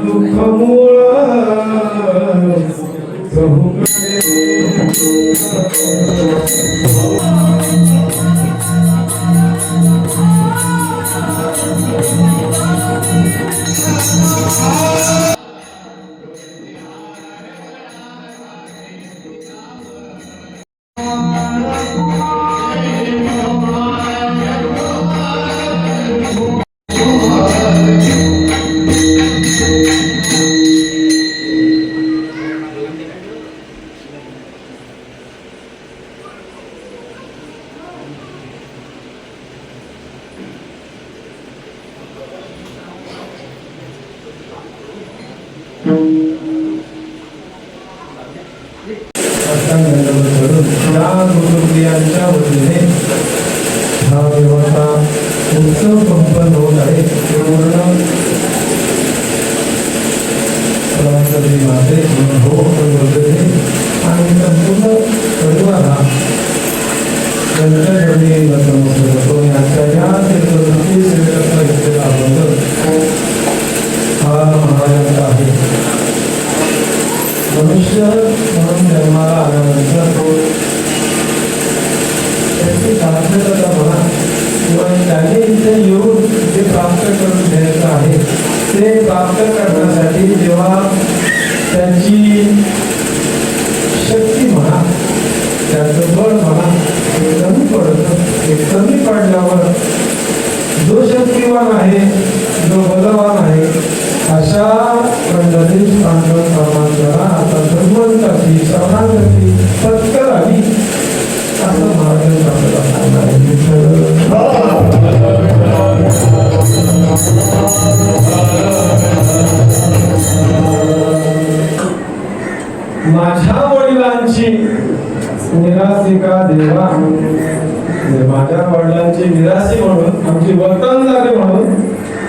दुःख मूळ कुटुंबियांच्या वतीने हा विवाह उत्सव संपन्न होत आहे. पूर्ण माते हो आणि संपूर्ण परिवार हा त्यांच्याकडे होतो. यांच्या या तीर्थवृत्ती सेवेकरता घेतलेला अगोदर हा महाराजांचा आहे. मनुष्य म्हणून जन्माला आल्यानंतर त्याची सार्थकता म्हणा किंवा त्याने इथे येऊन जे प्राप्त करून घ्यायचं आहे ते प्राप्त करण्यासाठी जेव्हा त्याची शक्ती म्हणा त्याचं बळ म्हणा हे कमी पडतं. हे कमी पडल्यावर जो शक्तिवान आहे जो बलवान आहे अशा पंढरीत पांडव परमात्म्याला आता धर्मंताची शरणागती पत्करावी असं महाराज आपल्याला सांगणार माझ्या वडिलांची निराशिका देवा. माझ्या वडिलांची निराशी म्हणून आमची वर्तन झाले म्हणून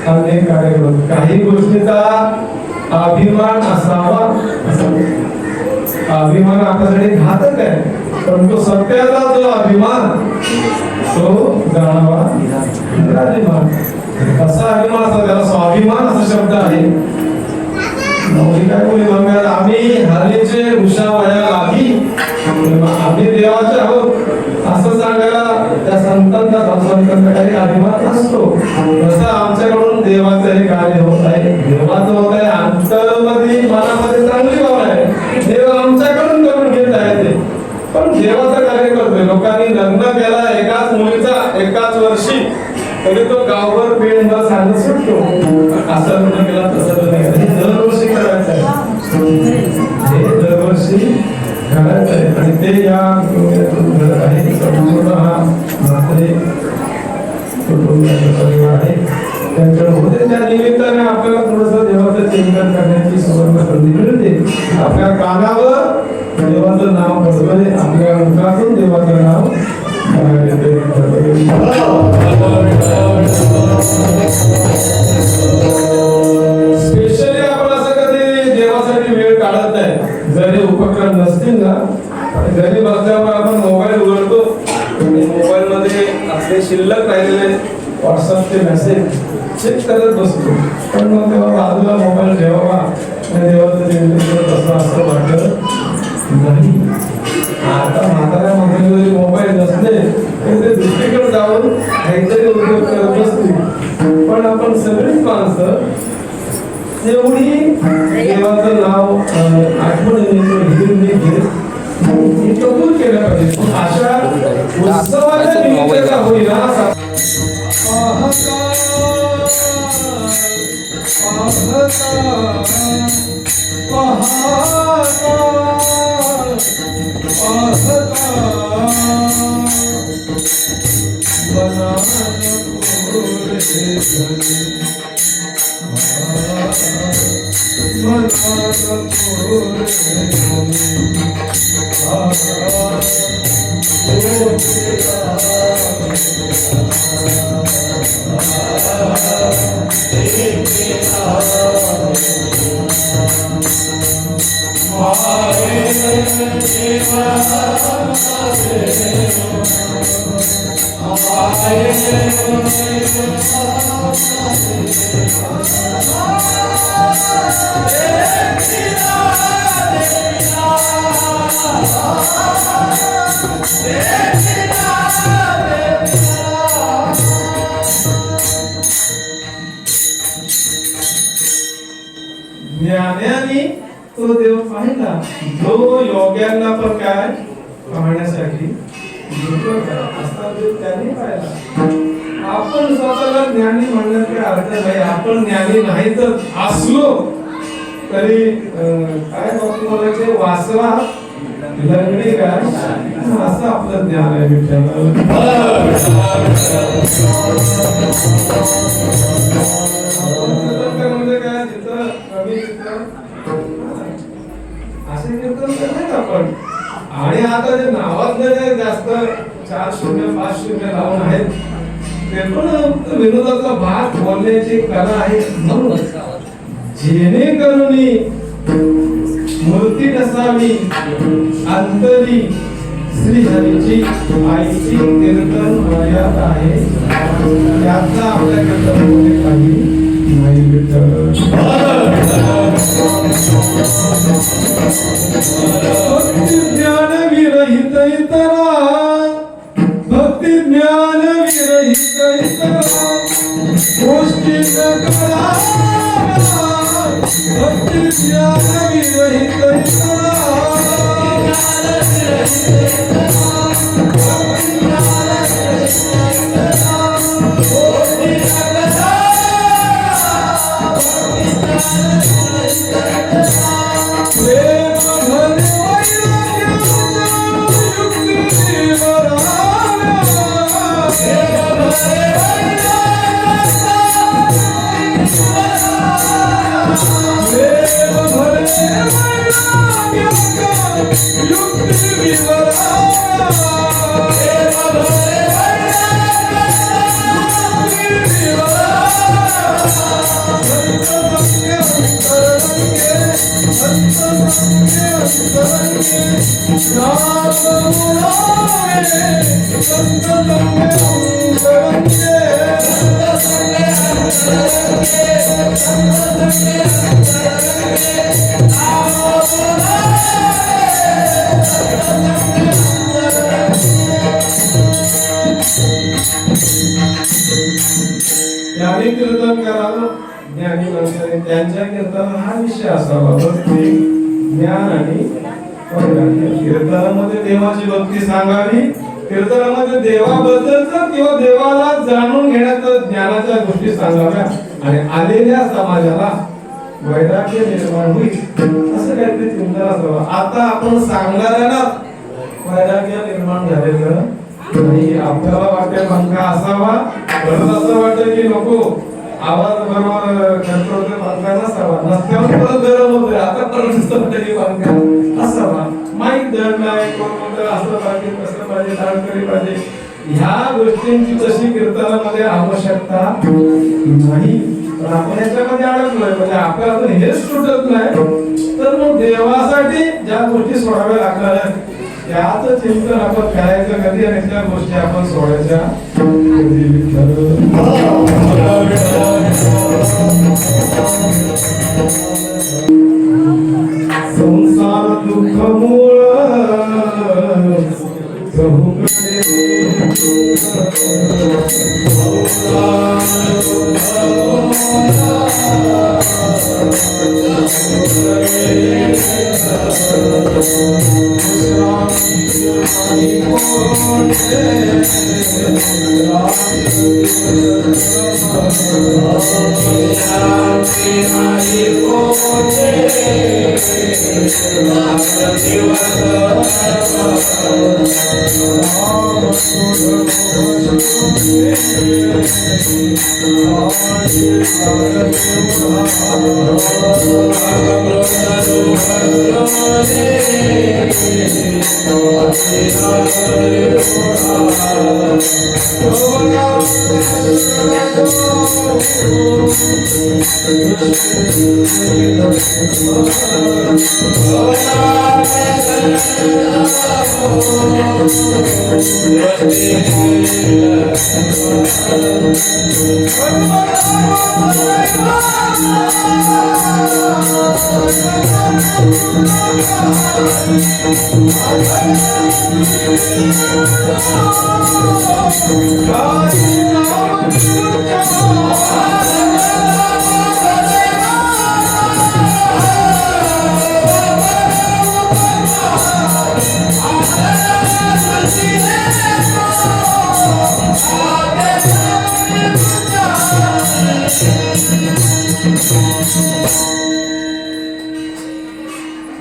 अनेक कार्यक्रम काही गोष्टीचा अभिमान असावा. अभिमान आपल्यासाठी घातक आहे परंतु सत्याचा जो अभिमान तो जाणावा निराभिमान. असा अभिमान असतो त्याला स्वाभिमान असा शब्द आहे. काय बोलली मम्मी आम्ही हल्लीचे उषा वया लागी आम्ही देवाचे आहोत असं सांगायला त्या संतांचा काही अभिमान नसतो. तसं आमच्याकडून देवाचं हे कार्य होत आहे. देवाचं होत आहे अंतरमध्ये मनामध्ये चांगली भावना आहे. देव आमच्याकडून करून घेत आहे ते पण देवाचं कार्य करतोय. लोकांनी लग्न केला एकाच मुलीचा एकाच वर्षी तरी तो गावभर पेंडभर सांगत सुटतो. असं लग्न केला तसं लग्न केलं हे दरवर्षी करायचं आहे. हे दरवर्षी करायचं आहे आणि ते या आहे संपूर्ण हा म्हात्रे कुटुंबाचा परिवार आहे. त्यांच्यामध्ये त्या निमित्ताने आपल्याला थोडंसं देवाचं चिंतन करण्याची सुवर्ण संधी मिळते. आपल्या कानावर देवाचं नाव पडतंय आपल्या मुखातून देवाचं नाव स्पेशली आपण असं कधी देवासाठी वेळ काढत नाही. जरी उपक्रम नसतील ना घरी बसल्यावर आपण मोबाईल उघडतो आणि मोबाईल मध्ये असले शिल्लक राहिलेले व्हॉट्सअपचे मेसेज चेक करत बसतो. पण मग तेव्हा बाजूला मोबाईल ठेवावा आणि देवाचं चिंतन करत असं असं वाटत नाही. आता म्हाताऱ्या माणसाने मोबाईल नसले तर ते दुसरीकडे जाऊन काहीतरी उद्योग करत बसतील. पण आपण सगळीच माणसं एवढी देवाचं नाव आठवण घेत कबूल केलं पाहिजे. अशा उत्सवाच्या निमित्ताचा होईना ज्ञानाने तो देव पाहिला, जो योग्यांना पण काय पाहण्यासाठी असा देव त्याने पाहिला. आपण स्वतःला ज्ञानी म्हणण्यात काही अर्थ नाही. आपण ज्ञानी नाही तर असलो तरी काय म्हणायचे, वासवा लंगडी काय असं आपलं ज्ञान आहे. म्हणजे काय तिथं कमी असे कीर्तन करत आपण. आणि आता जे नावातलं जे जास्त 4-0-5-0 लावून आहेत ते पण विनोदाचा भाग बोलण्याची कला आहे. म्हणून जेणेकरून मूर्ती नसावी अंतरी श्रीहरीची आईची कीर्तन मर्याद आहे. याचा आपल्या कीर्तनामध्ये काही नाही. भक्ती ज्ञान विरहित इतरा, भक्ती ज्ञान विरहित इतरा गोष्टी न करा. भक्ती ज्ञान विरहित इतरा, ज्ञानी कीर्तन करावं. ज्ञानी माणसाने त्यांच्या कीर्तन हा विषय असावा. भक्ती ज्ञान आणि कीर्तनामध्ये देवाची भक्ती सांगावी. कीर्तनामध्ये देवाबद्दलच किंवा देवाला जाणून घेण्याचं ज्ञानाच्या गोष्टी सांगाव्या. आणि आलेल्या समाजाला वैराग्य निर्माण होईल असं काहीतरी चिंतन असावं. आता आपण सांगणाऱ्याला वैराग्य निर्माण झालेलं नाही. आपल्याला वाटते पंखा असावा, परत असं वाटतं की नको आवाज बरोबर कंट्रोल पंखा नसावा. नसल्यावर परत गरम होतोय. आता परत पंखा असावा. माईक धरलाय कोण म्हणतं असं पाहिजे तसं पाहिजे डाळकरी पाहिजे. ह्या गोष्टींची तशी कीर्तनामध्ये आवश्यकता नाही. पण आपण याच्यामध्ये अडकलोय. म्हणजे आपल्याला हेच सुटत नाही तर मग देवासाठी ज्या गोष्टी सोडाव्या लागणार आहेत त्याचं चिंतन आपण करायचं कधी आणि त्या गोष्टी आपण सोडायच्या कधी. संसार दुःख मूळ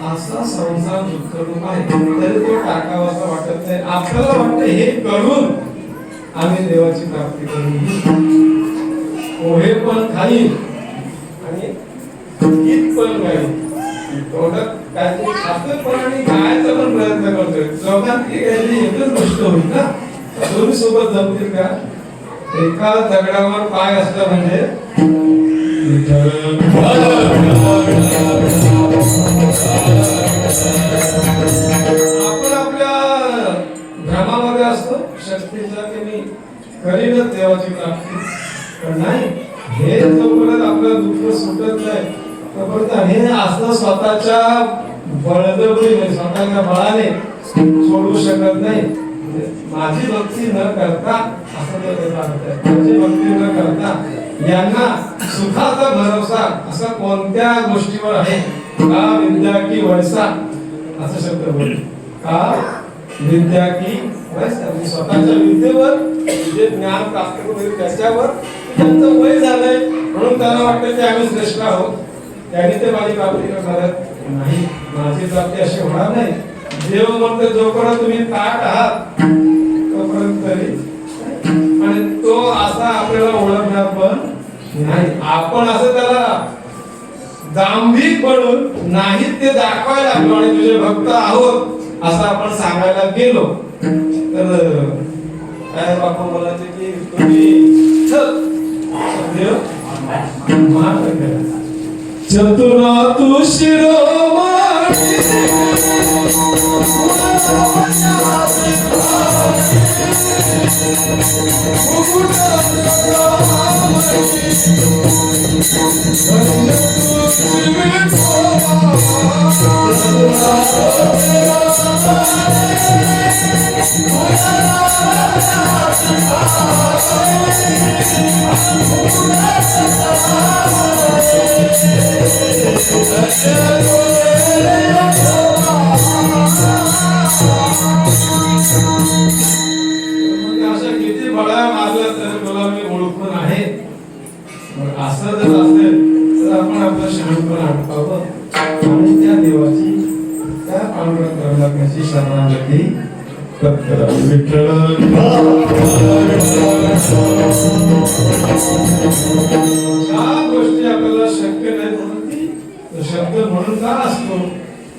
असा संसार दुःखरूप आहे तरी तो टाकावासा वाटत नाही. आपल्याला वाटतं हे करून आम्ही देवाची प्राप्ती करू. पोहे पण खाईन आणि गीत पण गाईन. तोंडात काहीतरी खातोय पण आणि गायचा पण प्रयत्न करतोय. दोघांत एकच गोष्ट होईल ना. दोन्ही सोबत जमतील का? एका दगडावर पाय असला म्हणजे आपण आपल्या भ्रमामध्ये असतो शक्तीचा की मी करीनच देवाची प्राप्ती. पण नाही, हे जोपर्यंत आपलं दुःख सुटत नाही तोपर्यंत हे असं स्वतःच्या बळजबरीने स्वतःच्या बळाने सोडू शकत नाही. माझी भक्ती न करता असं माझी भक्ती न करता यांना सुखाचा भरोसा असा कोणत्या गोष्टीवर आहे का? विद्या की वैसा असं शब्द बोल का? विद्या की वैसा म्हणजे स्वतःच्या विद्येवर जे ज्ञान प्राप्त करून त्याच्यावर त्यांचं वय झालंय म्हणून त्यांना वाटतं की आम्ही श्रेष्ठ आहोत, त्याने ते माझी प्राप्ती करत नाही. माझी प्राप्ती अशी होणार नाही. देव म्हणतो जोपर्यंत तुम्ही ताट आहात तोपर्यंत तरी, आणि तो असा आपल्याला ओळखणार पण नाही. आपण असं त्याला दांभिक बनून नाही ते दाखवायला लागलो आणि तुझे भक्त आहोत असं आपण सांगायला गेलो तर काय बापू बोलायचे की तुम्ही चतुर तू शिरोमणी किती बळा मारलं तर तुला मी ओळखून आहे. असं जर असेल तर आपण आपलं शरण पण आठवावं आणि त्या देवाची त्या पांडुरंगाची शरणागती पत्करावी. विठ्ठल ज्या गोष्टी आपल्याला शक्य नाही म्हणून शब्द म्हणून का असतो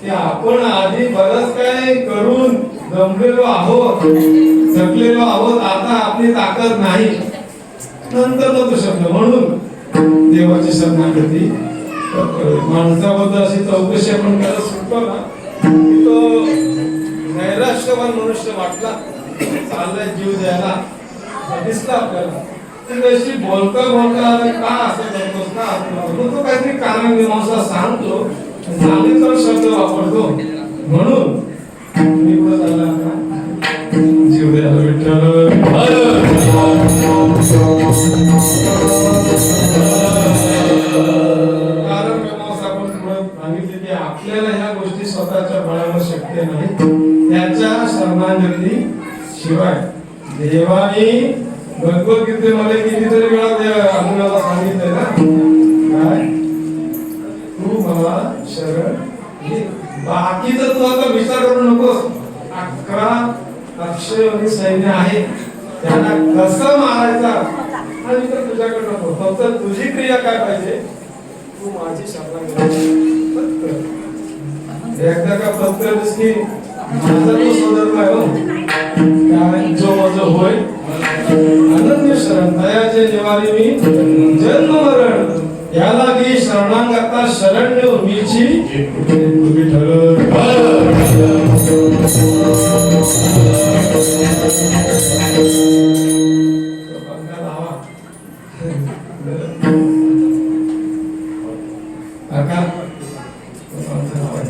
ते आपण आधी बरंच काय करून जमलेलो आहोत, जगलेलो आहोत. आता आपली ताकद नाही, नंतर तो शब्द म्हणून देवाची शरणागती. माणसाबद्दल अशी चौकशी आपण करत सुटतो ना, तो नैराश्यवान मनुष्य वाटला, चाललाय जीव द्यायला दिसला आपल्याला. त्याशी बोलता बोलता का असं करतोस का तो काहीतरी कारण मीमांसा सांगतो, सांगितलं शब्द वापरतो म्हणून मी पुढे चालला आता जीव द्यायला. विठ्ठल कारण मीमांसा आपण पुढे सांगितले की आपल्याला ह्या गोष्टी स्वतःच्या बळावर शक्य नाही. त्याच्या शरणागती शिवाय देवाने भगवद्गीतेमध्ये कितीतरी वेळा अर्जुनाला सांगितलंय ना, काय तू मला शरण घे. बाकीचं तू आता विचार करू नकोस. 11 अक्षय सैन्य आहे, त्यांना कसं मारायचा हा विचार तुझ्याकडे नको. फक्त तुझी क्रिया काय पाहिजे, तू माझी शरणागती पत्कर. एकदा का पत्कर दिसली माझा तो सोडत नाही हो काय जो माझं होय अनन्य शरण दयाचे निवारी मी जन्म मरण याला की शरणागता शरण्य मीची विठ्ठल. देवाचं नाव आहे.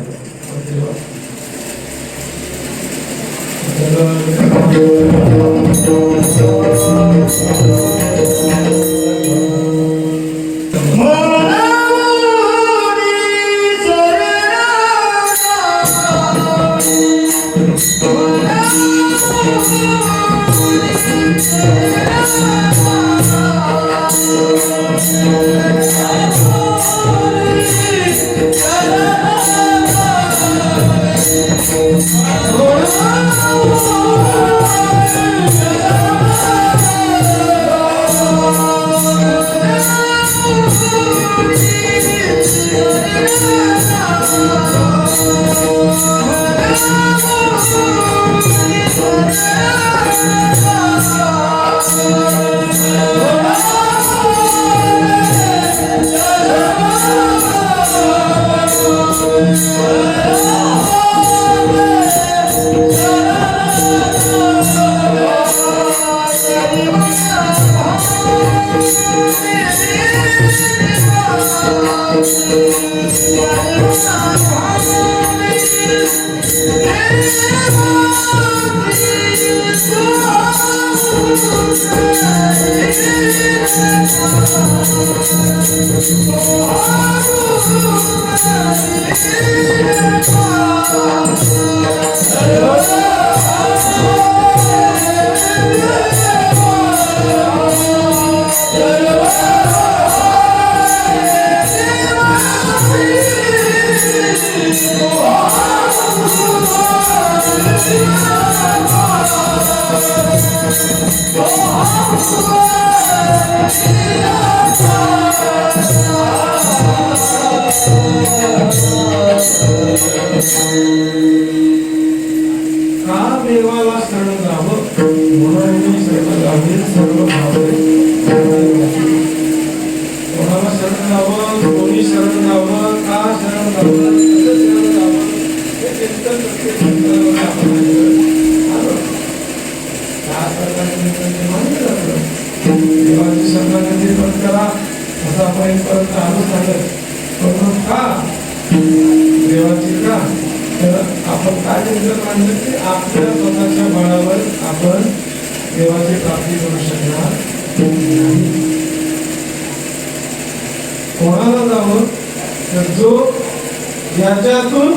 देवाला शरण जावं म्हणून मी सर्व भावे कोणाला शरण जावं, कोणी शरण जावं, का शरण जावं, कसं शरण जावं हे चिंतन प्रत्येक संतांवर आपण देवाची शरणागती पण करा असं आपण परत आलो सांगत. पण का देवाची का तर आपण काय चिंतन मांडलं की आपल्या स्वतःच्या बळावर आपण देवाची प्राप्ती करू शकणार नाही. कोणाला जावं तर जो याच्यातून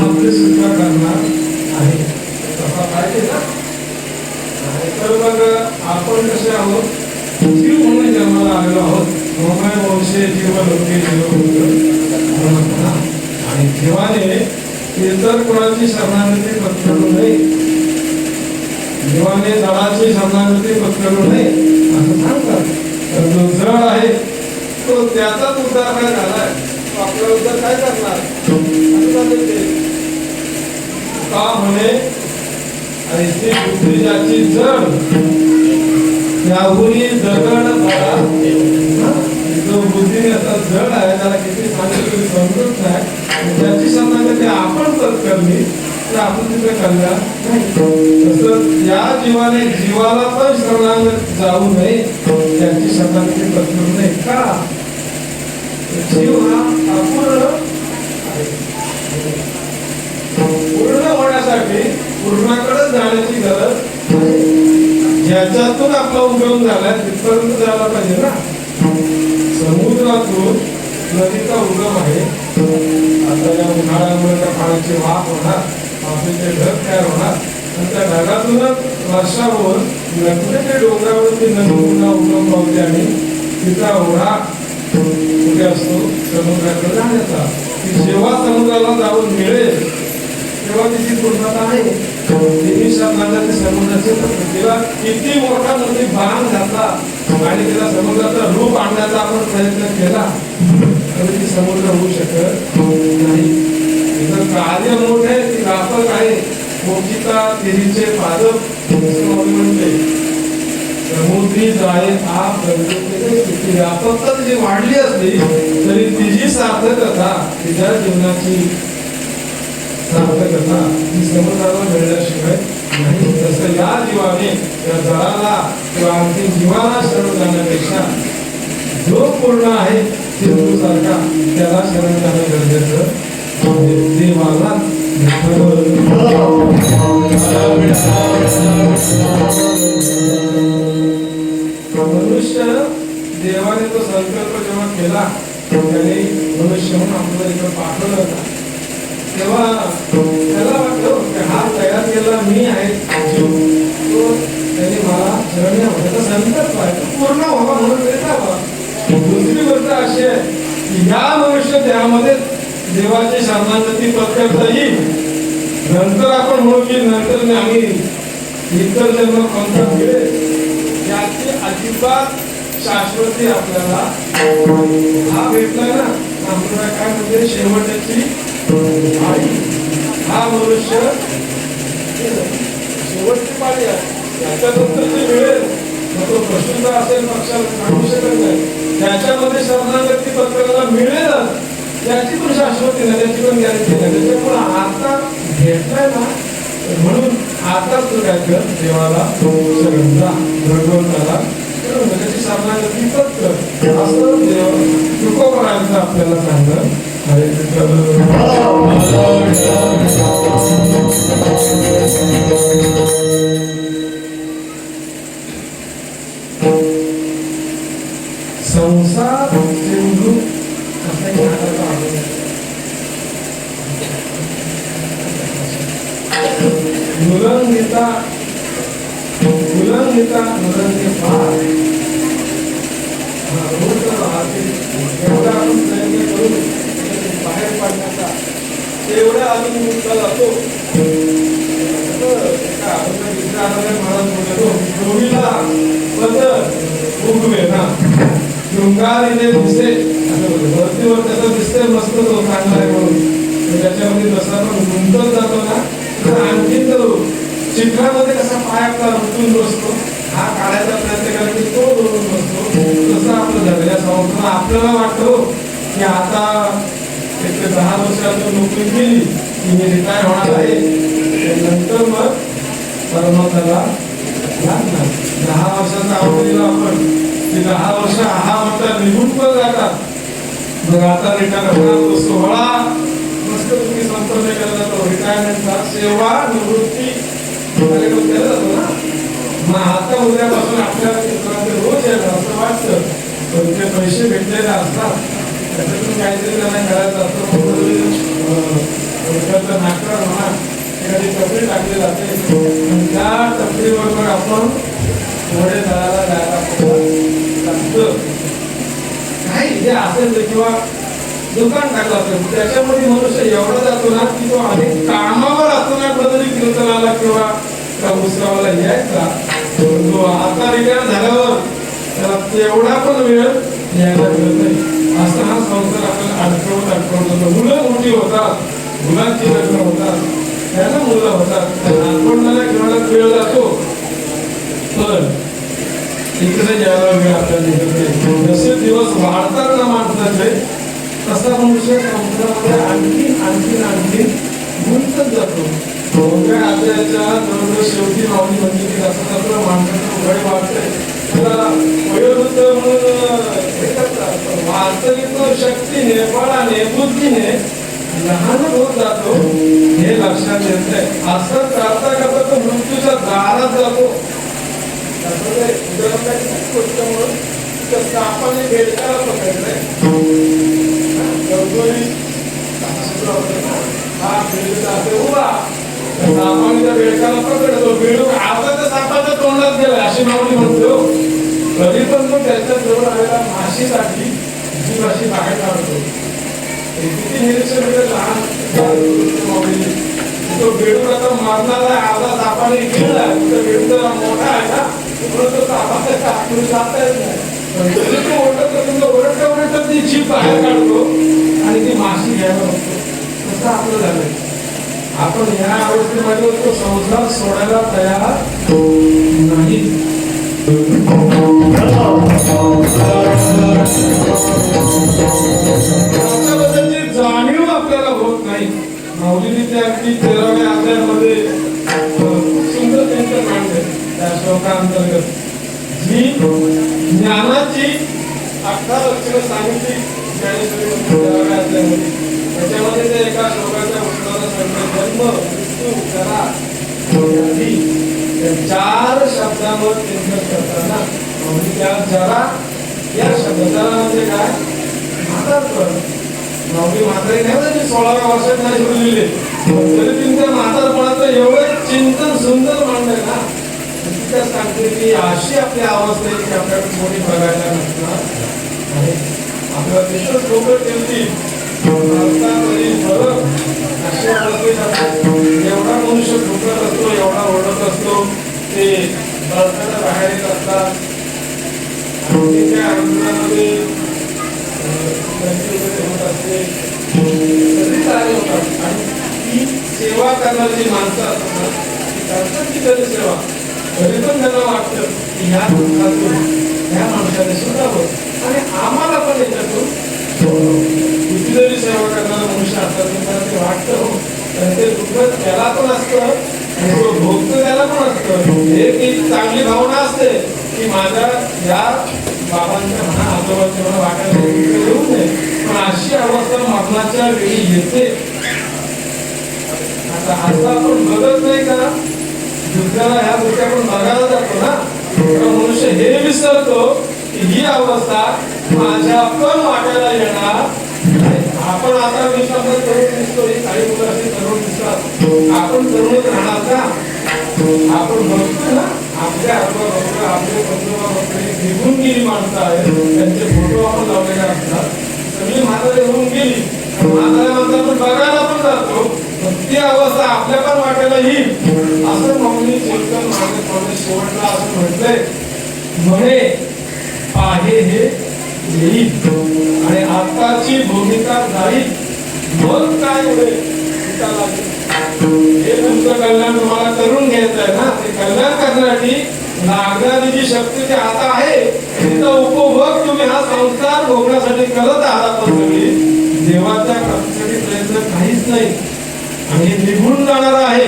आपली सुटका करणार आहे तसा पाहिजे ना. तर मग आपण कसे आहोत, जीव म्हणून जन्माला आलेलो आहोत. मोबाईल वंशे जीव लोके जीव आणि जीवाने इतर कोणाची शरणागती पत्करू नये, जीवाने जळाची शरणागती पत्करू नये असं सांगतात. तर जो जळ आहे तो त्याचाच उद्धार काय झालाय, तो आपला उद्धार काय करणार का म्हणे ऐसी बुद्धी ज्याची जड त्याहुनी दगड भरा. जो बुद्धी आता जड आहे त्याला किती सांगितलं समजत नाही. त्याची शरणागती आपण पत्करली तर आपण तिथे कल्याण नाही. तसं या जीवाने जीवाला पण शरणागत जाऊ नये, त्याची शरणागती पत्करू नये. का जीव हा अपूर्ण आहे. पूर्ण होण्यासाठी पूर्णाकडे जाण्याची गरज आहे. ज्याच्यातून आपला उगम झालाय तिथपर्यंत जायला पाहिजे ना. समुद्रातून नदीचा उगम आहे. आता या उन्हाळ्यामुळे त्या पाण्याची वाफ होणार, पावसाचे ढग तयार होणार आणि त्या ढगातूनच वर्षा होऊन नदीच्या डोंगरावरून ती नदी पुन्हा उगम पावते आणि तिचा ओढा कुठे असतो समुद्राकडे जाण्याचा. ती जेव्हा समुद्राला जाऊन मिळेल तेव्हा तिची पूर्णता आहे. समुद्राचे तिला किती मोठा नदी बांध घातला आणि तिला समुद्राचं रूप आणण्याचा आपण प्रयत्न केला तरी ती समुद्र होऊ शकत नाही. तिचं कार्य मोठे आहे, ती व्यापक आहे. मोठीचा तिरीचे पादप म्हणते समुद्री जाळे आप व्यापकता तिची वाढली असली तरी तिची सार्थकता, तिच्या जीवनाची सार्थकता ही समुद्राला मिळण्याशिवाय नाही. तसं या जीवाने या जळाला किंवा आणखी जीवाला शरण जाण्यापेक्षा जो पूर्ण आहे सिंधू सारखा त्याला शरण जाणं गरजेचं आहे. मला मनुष्य देवाने तो संकल्प जेव्हा केला त्याने मनुष्य म्हणून आपल्याला इकडे पाठवलं होता तेव्हा त्याला वाटलं की हा तयार केला मी आहे तो त्याने मला शरण्याचा संकल्प आहे तो पूर्ण व्हावा म्हणून भेटावा. दुसरी गोष्ट अशी आहे की या मनुष्य देहामध्ये देवाची शरणागती पत्करता येईल. नंतर आपण म्हणू की नंतर आम्ही इतर जन्म कोणता मिळेल याची अजिबात शाश्वती आपल्याला हा भेटला ना आपल्याला काय म्हणजे शेवटची पाळी हा मनुष्य शेवटची पाळी आहे. त्याच्यानंतर जे मिळेल तो प्रसिद्ध असेल पक्षाला सांगू शकत नाही त्याच्यामध्ये शरणागती पत्राला मिळेलच याची पण शाश्वती नाही त्याची पण गॅरंटी नाही. त्याच्यामुळे आता भेटलाय ना म्हणून आता तू काय कर देवाला शरण जा भगवंताला त्याची शरणागती पत्र असं देव तुकोबराचं आपल्याला सांगलं. हरे संसार सिंधू असं मुलंगिता मुलंगिता मुलंगी फार एवढा आपण प्रयत्न करू बाहेर पडण्याचा तेवढा अजून मुद्दा जातो. महाराज म्हणतो जोडीला पद उगवे ना शृंगार इथे दिसते वरतीवर त्याचं दिसते मस्त तो चांगला आहे म्हणून त्याच्यामध्ये जसा आपण गुंतत जातो ना तर आणखी तो चिखलामध्ये कसा पाय आपला रुतून बसतो हा काढायचा प्रयत्न केला की तो रुतून बसतो तसं आपलं झालं. या संस्थांना आपल्याला वाटतो की आता एक 10 वर्षातून नोकरी केली की मी रिटायर होणार आहे नंतर मग परमात्म्याला लागणार. 10 वर्षाचा आवडीला आपण ते 10 वर्ष हा म्हणता निघून पण जातात. मग आता रिटायर होणार तो सोहळा मस्त तुम्ही संपन्न केला जातो रिटायरमेंटचा सेवा निवृत्ती कार्यक्रम केला जातो ना. मग आता उद्यापासून आपल्याला चित्रांचे रोज येतात असं वाटतं पण ते पैसे भेटलेले असतात त्याच्यातून काहीतरी त्यांना करायचं असतं. नाकार म्हणा एखादी टपरी टाकली जाते आणि त्या टपरीबरोबर आपण पुढे जायला लागतं काही जे असेल किंवा दुकान टाकलं असेल त्याच्यामध्ये मनुष्य एवढा जातो ना की तो अनेक कामावर असताना कुठेतरी कीर्तनाला किंवा त्या उत्सवाला यायचा तो आता रिटायर झाल्यावर त्याला तेवढा पण वेळ यायला मिळत नाही. असा हा संसार आपल्याला अडकवत जातो. मुलं मोठी होतात मुलांची लग्न होतात त्यांना मुलं होतात नातवंडाला घेऊन वेळ जातो तर इकडे ज्याला वेळ आपल्याला निघत नाही. जसे दिवस वाढतात ना माणसाचे तसा मनुष्य संसारामध्ये आणखी गुंतत जातो. आपल्याच्या जवळजवळ शेवटी माऊली म्हणजे की जसं जसं माणसाचं वय वाढतंय त्याला वयोवृद्ध म्हणून हे करतात वास्तविक शक्तीने बळाने बुद्धीने लहान होत जातो हे लक्षात येत आहे. असं करता करता तो मृत्यूच्या दारात जातो. सापाने बेडकाला पकडलंय हा बेडका उभा सापाने त्या बेडकाला पकडतो बेडूक आता त्या सापाच्या तोंडात गेला अशी माऊली म्हणतो. तरी पण तो त्याच्या जवळ आलेला माशीसाठी जी माशी बाहेर काढतो किती निरीक्षण लहान तो बेडूक आता मारणारा आधा सापाने गिळला बेडूक जरा मोठा आहे ना तो सापाच्या आतून जाता येत नाही ओरडत ती जीभ बाहेर काढतो आणि ती माशी घ्यायला बघतो. तसं आपलं झालंय. आपण ह्या अवस्थेमध्ये तो संसार सोडायला तयार नाही. त्याच्याबद्दलची जाणीव आपल्याला होत नाही. माऊलीने त्या अगदी 13व्या अध्यायामध्ये सुंदर त्यांचं मांडलंय त्या श्लोकांतर्गत जी ज्ञानाची 18 लक्षणं सांगितली ज्ञानेश्वरी 13व्या अध्यायामध्ये. त्याच्यामध्ये ते एका श्लोकाच्या चार शब्दांवर केंद्रित करताना त्या जरा या शब्दाला म्हणजे काय म्हातारपण. नववी म्हातारी नाही म्हणजे 16व्या वर्षात नाही शिकलेले तरी तुमच्या म्हातारपणाचं एवढं चिंतन सुंदर मांडलंय ना. तिथं सांगते की अशी आपली अवस्था आहे की आपल्याकडे कोणी बघायला नसणार आणि आपल्याला तिथंच लोक ठेवतील अशी अवस्थेत एवढा मनुष्य झोपत असतो एवढा ओढत असतो ते बाहेर येत असतात आणि त्या आंदोलनामध्ये होत असते सगळी कार्य होतात आणि ती सेवा करणारी जी माणसं असतात करतात ती कधी सेवा तरी पण त्यांना वाटतं की ह्या दुःखातून ह्या माणसाने सुटावं आणि आम्हाला पण याच्यातून किती जरी सेवा करणारा मनुष्य असतात त्यांना ते वाटतं तर ते दुःख त्याला पण असतं आणि तो भोगतो त्याला पण असतं. एक चांगली भावना असते की माझ्या या बाबांच्या म्हणा आजोबांच्या म्हणा वाटायला येऊ नये पण अशी अवस्था मरणाच्या वेळी येते. आता असं आपण बघत नाही का दुसऱ्याला ह्या गोष्टी आपण बघायला जातो ना तर मनुष्य हे विसरतो की ही अवस्था माझ्या पण वाटायला येणार. आपण आता विश्वासात तरुण दिसतो ही काही मुलं असे तरुण दिसतात आपण तरुणच राहणार का. आपण बघतो ना आपल्या आजोबा आपले बंधुबा निघून गेली माणसं आहेत त्यांचे फोटो आपण लावलेले असतात सगळी म्हातारी होऊन गेली म्हाताऱ्या माणसं आपण बघायला पण जातो ती अवस्था आपल्या पण वाटायला येईल असं मौनी चिंतन माझे शेवटला असं म्हटलंय म्हणे आहे हे येईल आणि आताची भूमिका जाईल मग काय होईल हे तुमचं कल्याण तुम्हाला करून घ्यायचं आहे ना. ते कल्याण करण्यासाठी लागणारी जी शक्ती ती आता आहे तिचा उपभोग तुम्ही हा संसार भोगण्यासाठी करत आहात पण सगळी देवाच्या प्राप्तीसाठी प्रयत्न काहीच नाही आणि हे निघून जाणार आहे.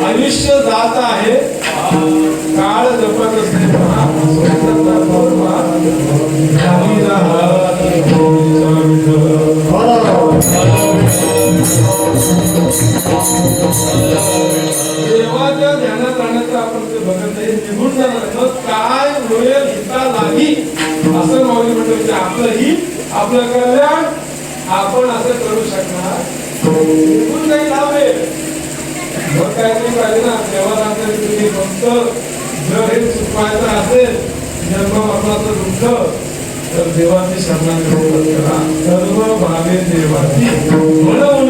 आयुष्य जात आहे काळ जपत असते देवाच्या ध्यानात राहण्याचं आपण ते बघत नाही निघून जाणार मग काय होईल हिता नाही असं मौली म्हणतो. आपलं ही आपलं कल्याण आपण असं करू शकणार निघून काही लावे मग काय नाही पाहिजे ना. देवाला तुम्ही फक्त जर हे चुकवायचं असेल जन्म मरणाचं दुःख तर देवाची शरणागती करा. सर्व भावे देवाची म्हणून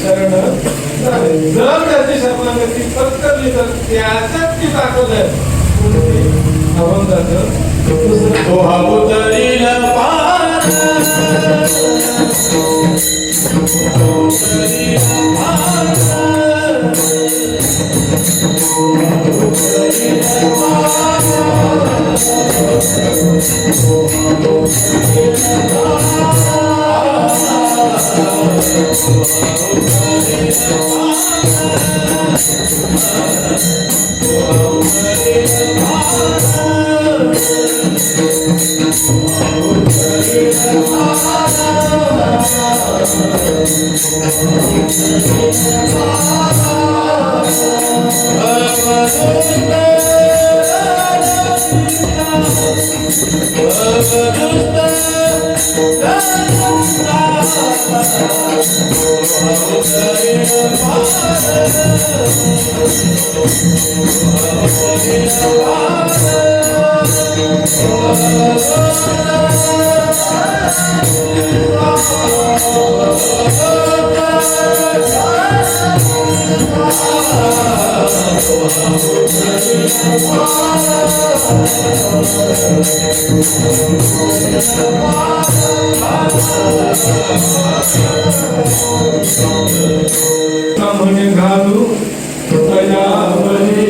शरण जर त्याची शरणागती पत्करली तर त्याच्यात ती ताकद आहे. अभंगाचं म्हणे घालू तयावरी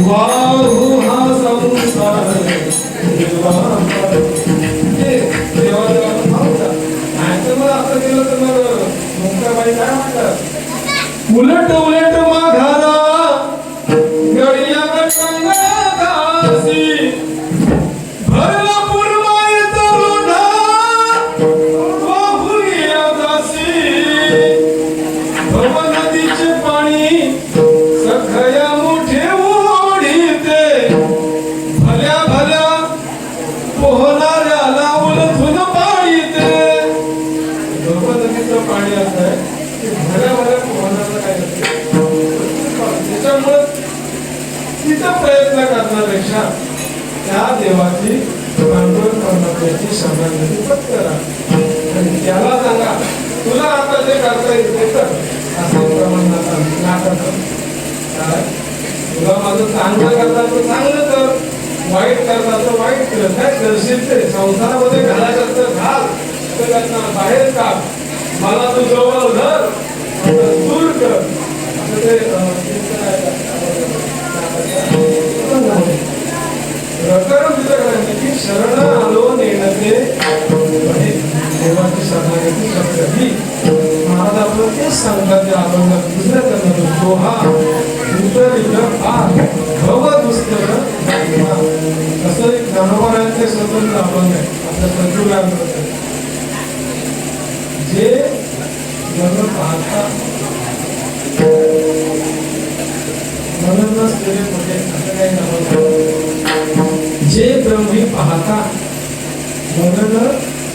वाहू हा संसार उलट उलट माघारा गडिया गंगासी भरला पुरमायचा रोढा वाहुया दासी भव नदीचे पाणी इतकं पाणी असं आहे की भल्या भल्या पोहण्याचं काय त्याच्यामुळे तिथं प्रयत्न करण्यापेक्षा त्या देवाची भांडवल करण्याची शरणागती पत्करा आणि त्याला सांगा तुला आता जे करता येईल ते कर असं प्रमाणात काय तुला माझं चांगलं करता तर चांगलं कर, वाईट करता तर वाईट कर. काय करशील ते संसारामध्ये घालायचं तर घाल, बाहेर काढ, मला तू जवळ धर, दूर कर असं ते की शरण आलो नेणते देवाची शरणागती शब्द महाराज आपलं तेच सांगतात आपण दुसऱ्या करणार तो हा भवदुस्तर असं एक जनावरांचे स्वतंत्र अभंग आहे आपल्या प्रज्वलांत जे जग पाहता म्हणूनच गेले कुठे असं काही नाव जे ब्रह्मी पाहता म्हणून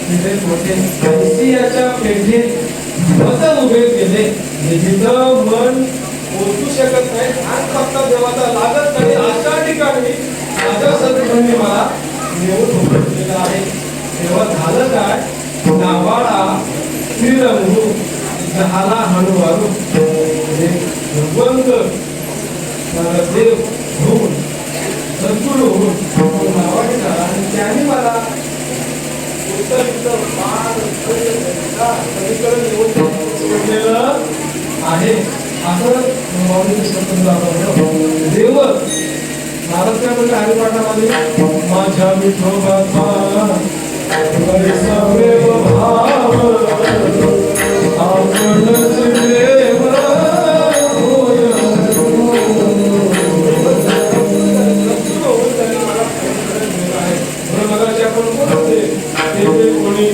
तिथे मोठे कैसियाच्या पेठेत मत उभे केले जिथं मन पोचू शकत नाही आणि फक्त देवाचा लागत नाही अशा ठिकाणी माझ्या सद्गुरूंनी मला नेऊन उभं केलेलं आहे. तेव्हा झालं काय नावाळा श्रीरंगू झाला हळूहळू भगवंत मला देव होऊन सद्गुरू होऊन नावाडी झाला आणि त्याने मला आहे असं देव महाराष्ट्रामध्ये हरिपाठामध्ये माझ्या विठोबाचा कोणी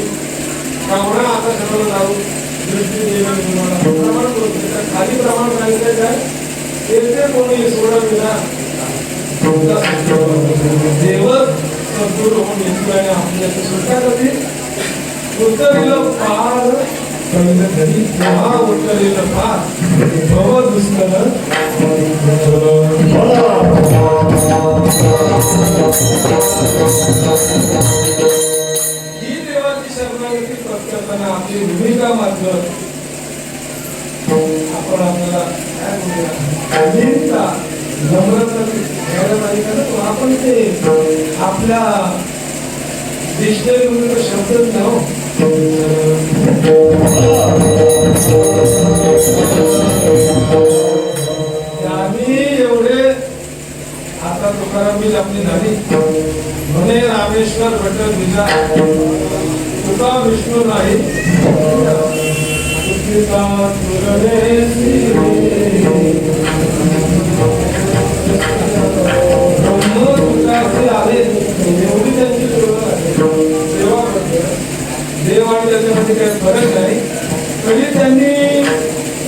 कावणा आता सगळं जाऊ दृष्टी खाली प्रमाण सांगितलं काय ते कोणी सोडविला देवच सद्गुरू होऊन येतो आणि आपल्याची सुटका कधी उतरलेलं फार पहिलं घरी तेव्हा उतरलेलं फार भव दुष्कर ही देवाची शरणागती पत्करताना आपली भूमिका मात्र आपण आपल्याला काय बोलूया आपण ते आपल्या डिक्शनरी शब्द नाव आम्ही एवढे आता तुकाराम बीज आपली झाली म्हणे रामेश्वर भट्ट बीजा तुका विष्णू नाही आले एवढी त्यांची देव आणि त्याच्यामध्ये काही फरक नाही तरी त्यांनी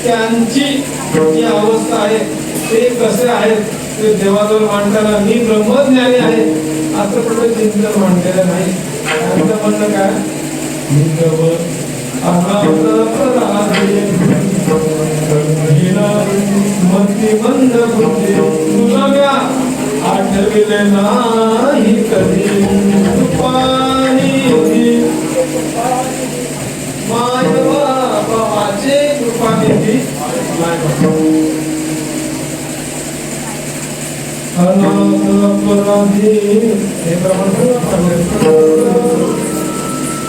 त्यांची जी अवस्था आहे ते कसे आहेत ते देवाजवळ मांडताना मी ब्रह्मज्ञानी आहे असं कुठे चिंतन मांडलेलं नाही. त्यांचं म्हणणं काय मंद बुद्धी तुला आठविले नाही कधी कृपानिधी माय बाबाचे कृपानिधी अनाथ अपराधी हे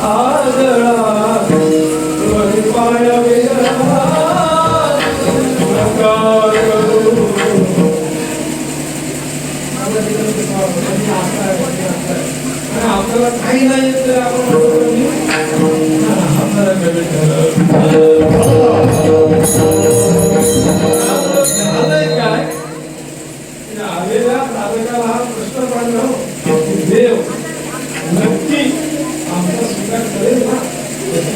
आदळा पाया आपल्याला काही नाही तर आपण आपल्याला काय आलेल्या साधकाला हा प्रश्न पडला देव नक्की आमचा स्वीकार करेल ना त्याची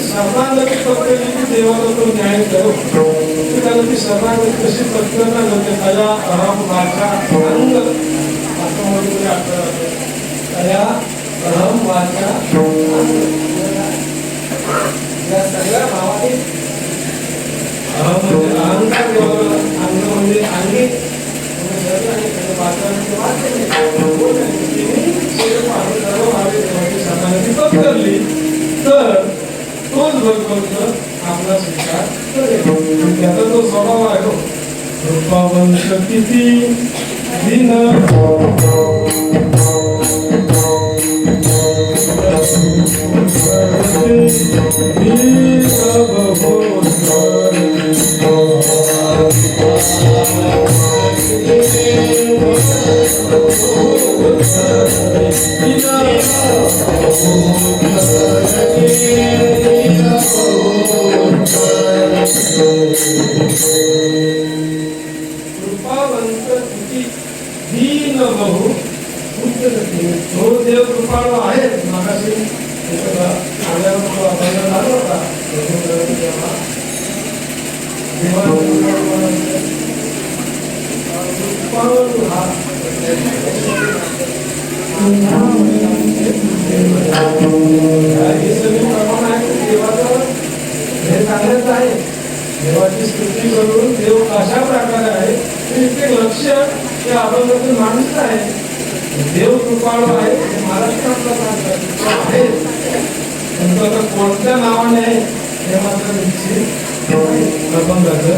शरणागती पत्करली देवाला तो न्याय करू त्याला ती शरणागती कशी पत्करणार होते तया अहम वाचा अंग असं मध्ये आठवत तया अहम वाचा या सगळ्या भावाने म्हणजे अहंकार ठेवावा. अंग म्हणजे अंगी करली तर तोच भगवंत आपला स्वीकार करेल. त्याचा जो स्वभाव आहे तो रूपावंश किती दिन जो देव कृपाळू आहे. मागाशी देवाची स्तुती करून देव कशा प्रकारे आहे ते लक्ष आपण माणूस आहे. देव कृपाळू आहे. महाराष्ट्रातला आहे पण आता कोणत्या नावाने हे मात्र निश्चित प्रबंधाचं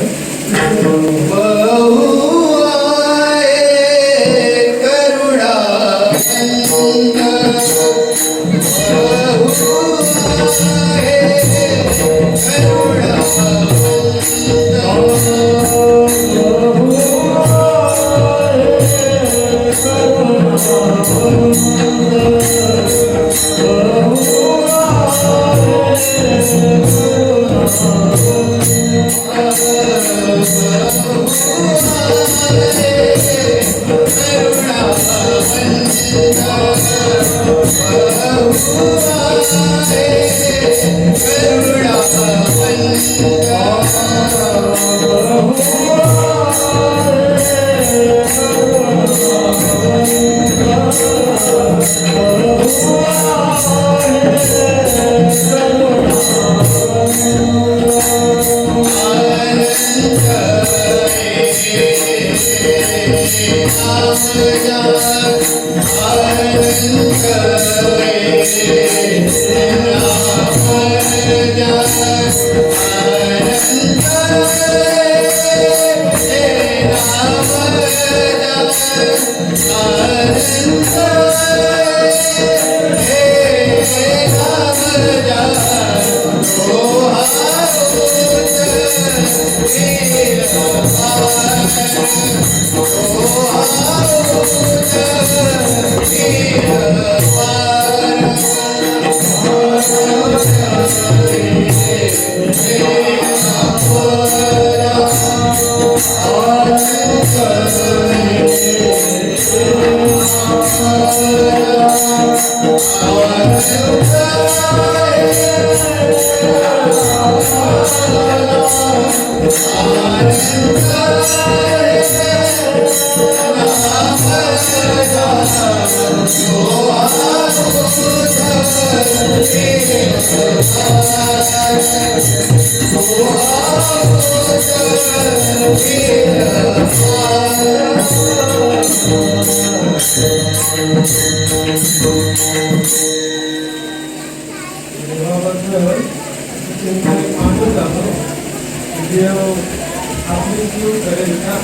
आपली जीव करेल का,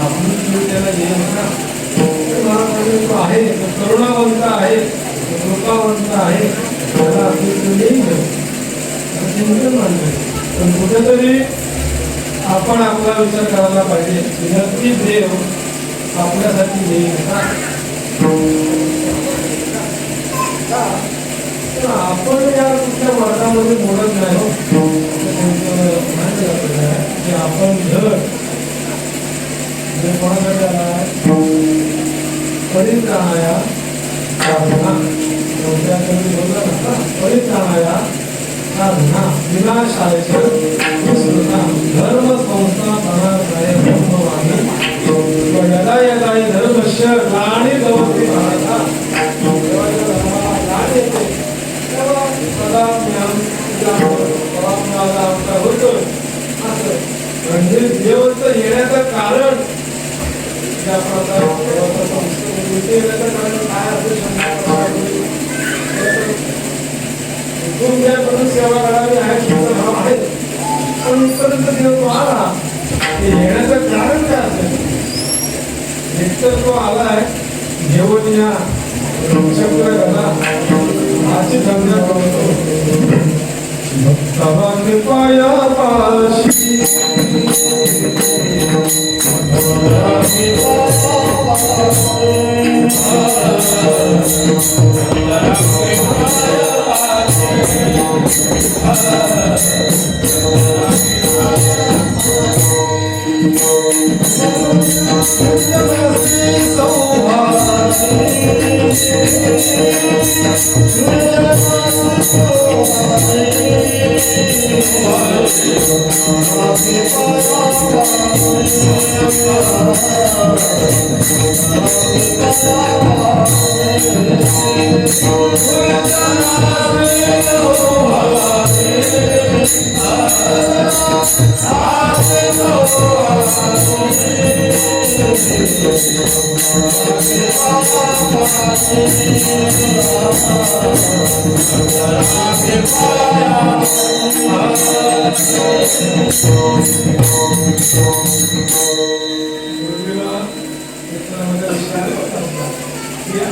आपली जीव त्याला येईल का, तो आहे, तो करुणावंत आहे, तो कृपावंत आहे, त्याला आपली जीव येईल चिंतन मानलं. पण कुठेतरी आपण आपला विचार करायला पाहिजे की नक्की देव आपल्यासाठी येईल का. आपण या कुठल्या मार्गामध्ये मोडत नाही हो. आपण घर कोणाकडे आला परित्राणाया साधना परित्राणाया साधना विनाशायच्या विस्मृता धर्म संस्थापनाय ब्रह्मवाणी यदा यदा धर्मस्य ग्लानिर्भवति भारत. सदा माझा अवतार होतो असं. म्हणजे देवाचं येण्याचं कारण ज्या प्रकारे येण्याचं कारण काय असू शकणार सेवा करावी आहे पण इथपर्यंत देव तो आला येण्याचं कारण काय असेल. एकतर तो आलाय घेऊन या चक्र घाला अशी धंदा करतो भक्ताला कृपया पाशी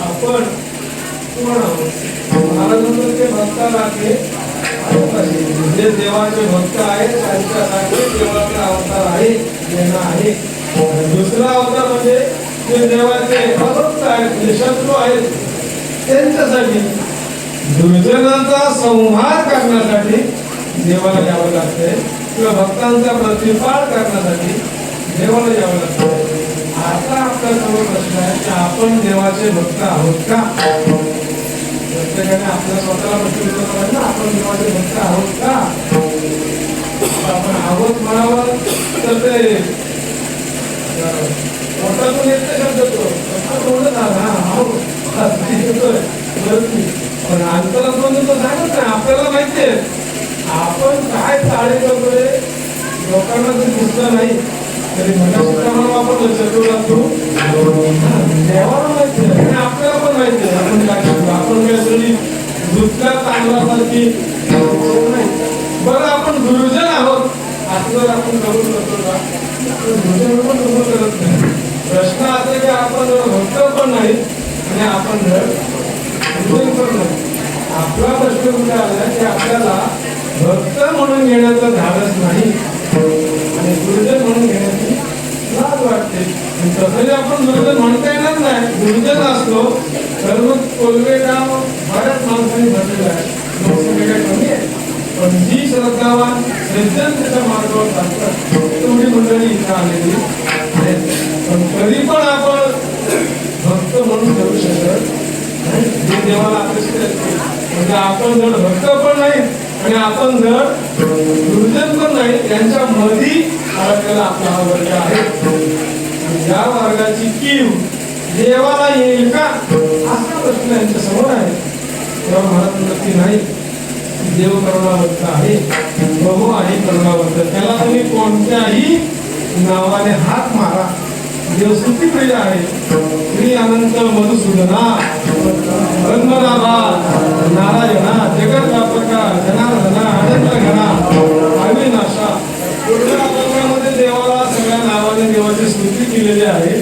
आपण कोण आहोत. महाराजांचं ते भक्तासाठी जे देवाचे भक्त आहेत त्यांच्यासाठी देवाचा अवतार आहे देणं आहे. दुसरा अवतार म्हणजे जे देवाचे भक्त आहेत जे शत्रू आहेत त्यांच्यासाठी दुर्जनांचा संहार करण्यासाठी देवाला यावं लागतंय किंवा भक्तांचा प्रतिपाळ करण्यासाठी देवाला यावं लागतंय. आता आपल्या समोर प्रश्न आहे की आपण देवाचे भक्त आहोत का. प्रत्येकाने आपल्या स्वतःला प्रश्न विचारला पाहिजे ना आपण देवाचे भक्त आहोत का. आपण आहोत म्हणावं तर ते पोटातून येत शब्द तो झाला आहोत पण अंतरातून तो सांगत नाही. आपल्याला माहितीये आपण काय चाळे करतोय लोकांना जर दिसलं नाही तरी मनाप्रमाणे आपण चतुर असतो देवाला माहिती आहे आणि आपल्याला पण माहिती आहे आपण काय करतो. आपण काहीतरी दुसऱ्या चांगल्यासारखी नाही. बरं आपण गुरुजन आहोत असं जर आपण करून करतो का गुरुजन पण कबूल करत नाही. प्रश्न असा की आपण जर भक्त पण नाही आणि आपण जर गुरुजन पण नाही. आपला प्रश्न कुठे आला की आपल्याला भक्त म्हणून घेण्याचं धाडस नाही आणि गुरुजन म्हणून घेण्याची लाज वाटते. तसंही आपण गुरुजन म्हणता येणार नाही. गुरुजन असलो तर मग कोलवेगाव बऱ्याच माणसांनी भरलेला आहे. लोकसंख्या कमी आहे पण जी श्रद्धावान सज्जन त्याच्या मार्गावर चालतात तेवढी मंडळी इथं आलेली आहेत. पण तरी पण आपण भक्त म्हणून करू शकत जे देवाला आकर्षित असते. म्हणजे आपण जर भक्त पण नाही आणि आपण जर गुरुजन पण नाही यांच्या मध्ये अडकलेला आपला हा वर्ग आहे. या वर्गाची कीव देवाला येईल का असा प्रश्न यांच्या समोर आहे. तेव्हा महाराज नक्की नाही देव करुणावंत आहे प्रभू आहे करुणावंत. त्याला तुम्ही कोणत्याही नावाने हात मारा देव स्तुतिप्रिय आहे. श्री अनंत मधुसूदना ब्रह्मनाभा नारायणा जगद्व्यापका जनार्दना अनंत घना अविनाशा. मध्ये देवाला सगळ्या नावाने देवाची स्तुती केलेली आहे.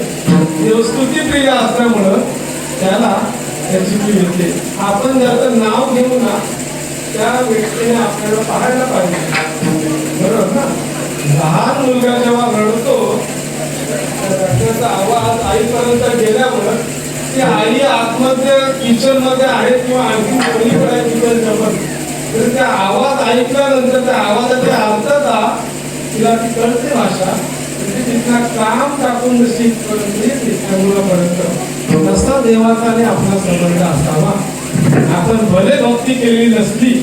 देव स्तुतिप्रिय असल्यामुळं त्याला त्याची कीव येते. आपण ज्याचं नाव घेऊ ना त्या व्यक्तीने आपल्याला पाहायला पाहिजे बरोबर ना. लहान मुलगा जेव्हा रडतो त्याचा आवाज आईपर्यंत गेल्यावर ती आई आतमध्ये किचन मध्ये आहे किंवा आणखी पलीकडे आहे किचनच्या पण तर त्या आवाज ऐकल्यानंतर त्या आवाजाच्या अर्थता तिला ती कळते भाषा म्हणजे तिथला काम टाकून जशी येते त्या मुलापर्यंत तसा देवाचा आणि आपला संबंध असावा. आपण भले भक्ती केलेली नसली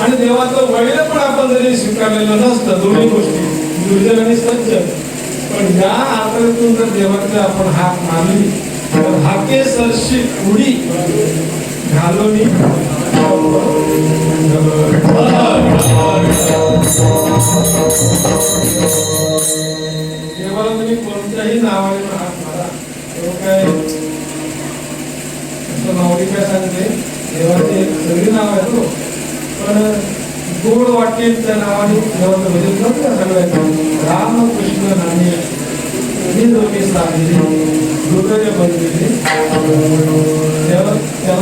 आणि देवाचं वैर पण आपण जरी स्वीकारलेलं नसतं दोन्ही गोष्टी दुर्जन आणि सज्जन पण या आकारातून जर देवाचे आपण हाक मारली तर हाके सरशी उडी घालवली देवाला तुम्ही कोणत्याही नावाने हाक मारा, तो काय नावडी काय सांगते, देवाचे सगळी नाव आहेत हो, पण गोड वाटेल त्या नावाने देवाचं भजन करतो सगळ्यात. रामकृष्ण नामे दोघे साधले दुर्गाच्या बनलेले, त्याला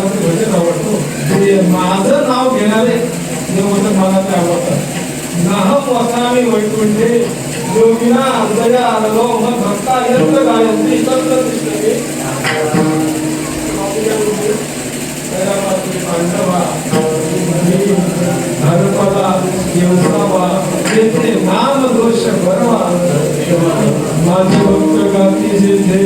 ते भजन आवडतो. माझं नाव घेणारे देवाचं मला ते आवडतात. नाहम वसामी वैकुंठे योगिना हृदया आलो मग भक्ता यंत्र गायंती तत्र तिष्ठते. पांडवा भरपदा येवसावा येथे नाम दोष बरवा माझे भक्त गाती जेथे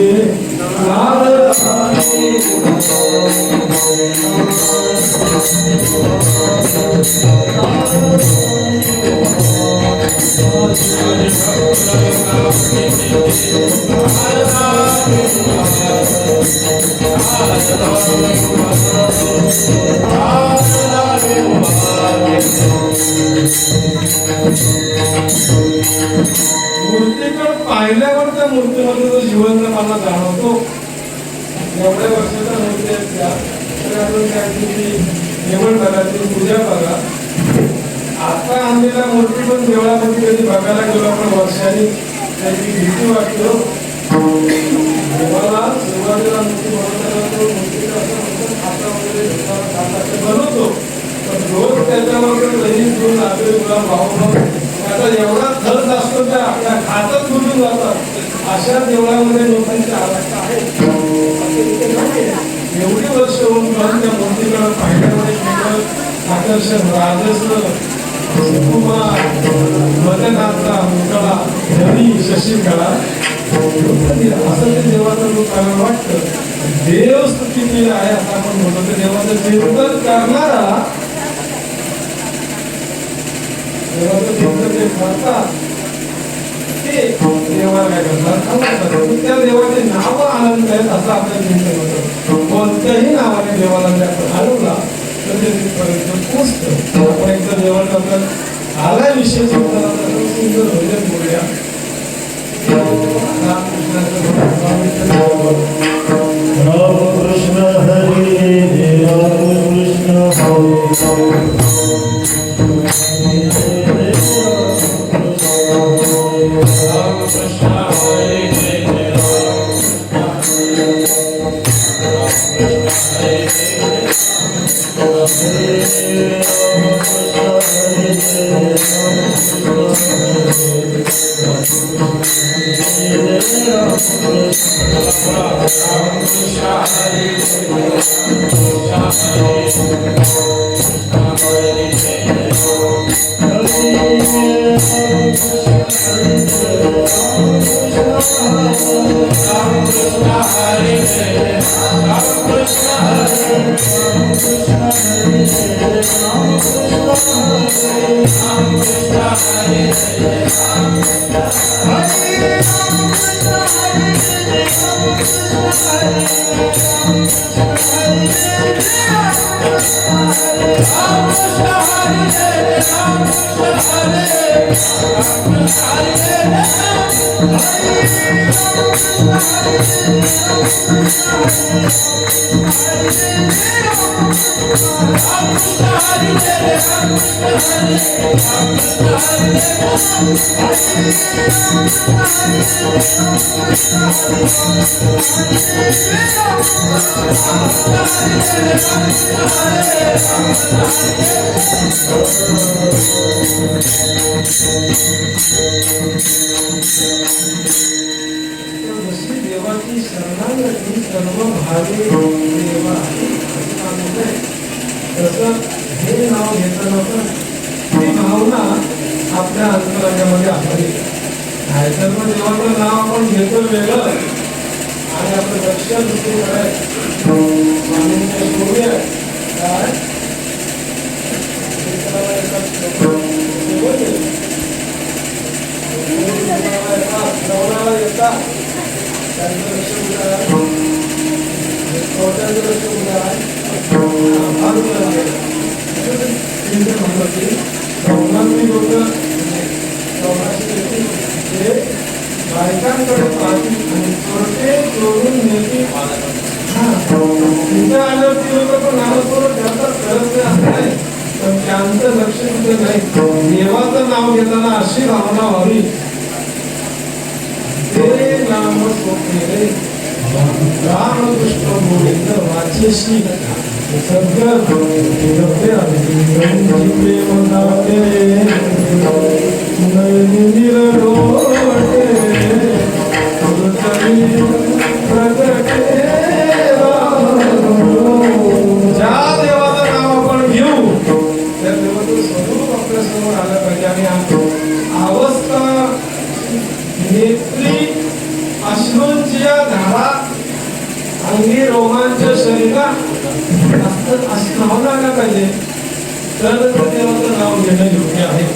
मूर्तीकडे पाहिल्यावर त्या मूर्तीमध्ये जो जिवंत मला जाणवतो. एवढ्या वर्षाच्या मूर्ती आहेत त्या, तर आपण काय जेवण बघा, ती पूजा बघा. आता आणलेल्या मूर्ती पण देवळामध्ये कधी बघायला गेलो आपण वर्षांनी त्याची भीती वाटतो. देवाला सुरुवातीला मूर्ती बनवताना तो मूर्तीला असं म्हणतात खाता वगैरे बनवतो, पण रोज त्याच्यावर दही दूध आपले गुलाब वाहून त्याचा एवढा खर्च असतो त्या आपल्या खातात बुडून जातात. अशा देवळामध्ये लोकांची अवस्था आहे. एवढी वर्ष होऊन पण त्या मूर्तीकडे पाहिल्यामध्ये केवळ आकर्षण राजस्व सुकुमार मदनाचा मुकळा रवी शशिकळा असं ते देवाचं लोकांना वाटतं. देव स्तुती केली आहे असं आपण म्हणतो. देवाचं कीर्तन करणारा देवाचं कीर्तन जे करतात ते देवाला काय करतात, त्या देवाचे नाव आनंद आहेत असं आपल्या चिंतन होतं. कोणत्याही नावाने देवाला हरवला तर ते तिथपर्यंत पोचतं. आपण एकदा देवाला आला विषय सुंदर भजन बोलूया. रामकृष्ण हरी रामकृष्ण देवाची शरणागती सर्व भावे देवा तसं हे नाव घेताना पण ती भावना आपल्या अंतरांगामध्ये असावी. नाहीतर मग देवाचं नाव आपण घेतो वेगळं आणि आपलं लक्ष दुसरीकडे स्वामींच्या शोभ्या काय येतात त्यांचं लक्ष कुठं आहे, लक्ष कुठं आहे, संबंधी लोक ते बायकांकडे पाहतील आणि चोरटे चोरून नेतील. तिथे आल्यावर ती लोक पण नामस्मरण करतात, करत नाही असं नाही, पण त्यांचं लक्ष तिथे नाही. देवाचं नाव घेताना अशी भावना व्हावी, ते नाम स्वप्नेरे रामकृष्ण गोविंद वाचेशी सद्गत जपते प्रेम दाते निरलोटे प्रगटे. ज्या देवाचं नाव आपण घेऊ त्या देवाचं स्वरूप आपल्या समोर आलं पाहिजे. आणि अवस्था नेत्री अश्रूंची धारा अंगी रोमांच शरीरात अशी भावना आल्या पाहिजे, तर देवाचं नाव घेणं योग्य आहे.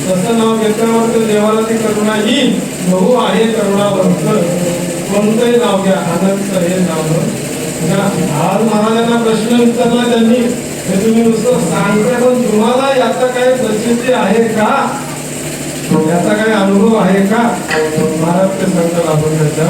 तसं नाव घेतल्यावर तर देवाला ती करुणा येईल. बहु आहे करुणावंत, कोणतंही नाव घ्या, अनंत हे नाव घ्या. आज महाराजांना प्रश्न विचारला त्यांनी, हे तुम्ही नुसतं सांगता, पण तुम्हाला याचा काही प्रसिद्धी आहे का, याचा काही अनुभव आहे का? महाराज ते सांगतात आपण त्याच्या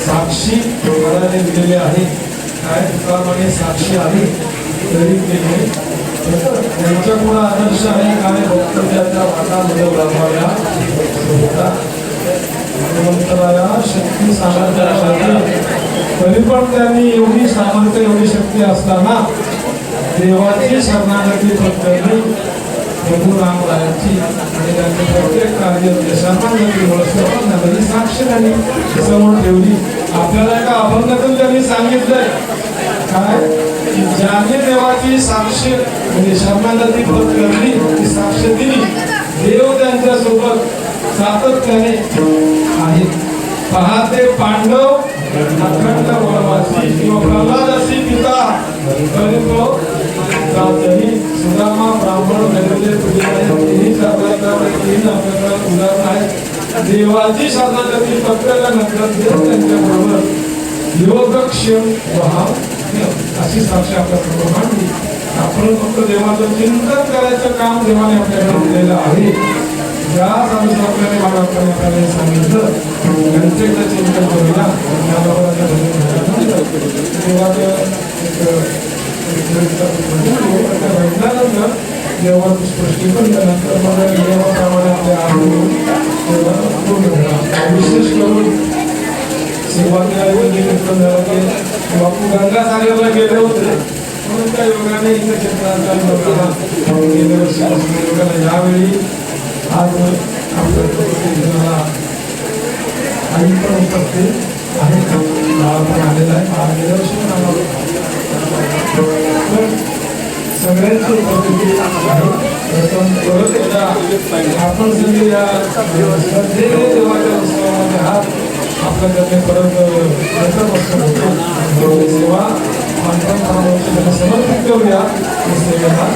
साक्षी महाराजांनी दिलेले आहे. काय तुकारामाने साक्षी आहे तरी केले त्यांच्याकडून आदर्श आहे. काय वक्तव्याच्या वाटामध्ये राबवाव्या भगवंतराया शक्ती सामर्थ्यासाठी तरी पण त्यांनी एवढी सामर्थ्य एवढी शक्ती असताना देवाची शरणागती पत्करली प्रभुरामरायांची आणि त्यांचे प्रत्येक कार्य शरणागती साक्ष त्यांनी समोर ठेवली. आपल्याला एका अभंगातून त्यांनी सांगितलंय काय की ज्याने देवाची साक्ष म्हणजे शरणागती पत्करली ती साक्ष दिली देव त्यांच्या सोबत सातत्याने आहे. पाहते पांडव अखंड वनवासी किंवा प्रल्हादासी पिता तरी तो जातही सुदामा ब्राह्मण गणिते तिन्ही आपल्याकडे उदाहरण आहे. देवाची शरणागती पत्करल्यानंतर देव त्यांच्याबरोबर योगक्षेम भाव अशी साक्ष आपल्याकडे मांडली. आपण फक्त देवाचं चिंतन करायचं काम देवाने आपल्याकडे दिलेलं आहे. ज्या आपल्याने आपल्याला सांगितलं त्यांचं चिंतन करूया. भेटल्यानंतर देवाचं स्पष्टीकरण केल्यानंतर मग देवाप्रमाणे आपल्या विशेष करून सुरुवातीला बापू गंगासागरला गेले होते म्हणून त्या योगाने इथे क्षेत्राचा गेल्या वर्षी यावेळी आज आपल्या आई पण उपस्थित आहे पण आलेला आहे. गेल्या वर्षी सगळ्यांची उपस्थिती आहे. परत एकदा आपण सगळे या देवाच्या उत्सवामध्ये आहात. आपल्याकडे परत सेवा समर्पित करूया. सेवेला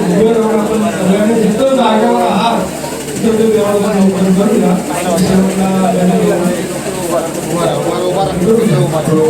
सगळ्यांनी जिथं जागेवर आहात तिथं ते देवाला नमस्कार करूया. विठ्ठल माझा विठ्ठल माझा